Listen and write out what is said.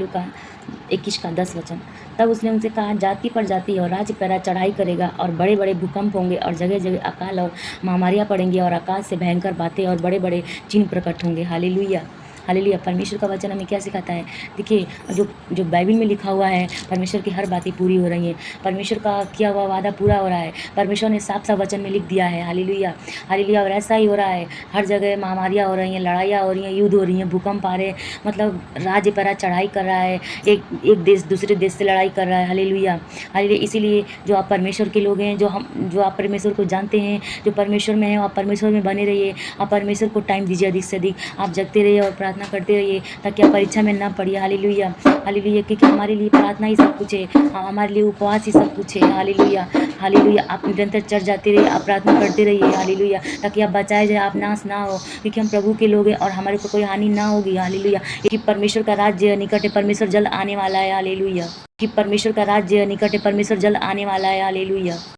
परमेश्वर का 21 का 10 वचन। तब उसने उनसे कहा, जाति पर जाति और राज्य पर चढ़ाई करेगा और बड़े बड़े भूकंप होंगे और जगह जगह अकाल और महामारियाँ पड़ेंगी और आकाश से भयंकर बातें और बड़े बड़े चिन्ह प्रकट होंगे। Hallelujah, hallelujah. परमेश्वर का वचन हमें क्या सिखाता है? देखिए, जो जो बाइबल में लिखा हुआ है, परमेश्वर की हर बातें पूरी हो रही हैं। परमेश्वर का किया हुआ वादा पूरा हो रहा है। परमेश्वर ने साफ साफ वचन में लिख दिया है। Hallelujah, hallelujah. और ऐसा ही हो रहा है, हर जगह महामारियाँ हो रही हैं, लड़ाइयाँ हो रही हैं, युद्ध हो रही हैं, भूकंप आ रहे हैं, मतलब राज्य पर चढ़ाई कर रहा है, एक देश दूसरे देश से लड़ाई कर रहा है। Hallelujah, hallelujah. इसीलिए जो आप परमेश्वर के लोग हैं, जो आप परमेश्वर को जानते हैं, जो परमेश्वर में हैं, आप परमेश्वर में बने रहिए। आप परमेश्वर को टाइम दीजिए अधिक से अधिक। आप जगते रहिए और प्रार्थना करते रहिए ताकि आप परीक्षा में ना पड़िए। Hallelujah, hallelujah. क्योंकि हमारे लिए प्रार्थना ही सब कुछ है, हमारे लिए उपवास ही सब कुछ है। Hallelujah, hallelujah. आप निरंतर चढ़ जाते रहिए, आप प्रार्थना करते रहिए। हालेलुया, ताकि आप बचाए जाए, आप नाश ना हो, क्योंकि हम प्रभु के लोग हैं और हमारे को कोई हानि ना होगी। हालेलुया, क्योंकि परमेश्वर का राज्य निकट है, परमेश्वर जल्द आने वाला है। हालेलुया, कि परमेश्वर का राज्य निकट है, परमेश्वर जल्द आने वाला है। हालेलुया।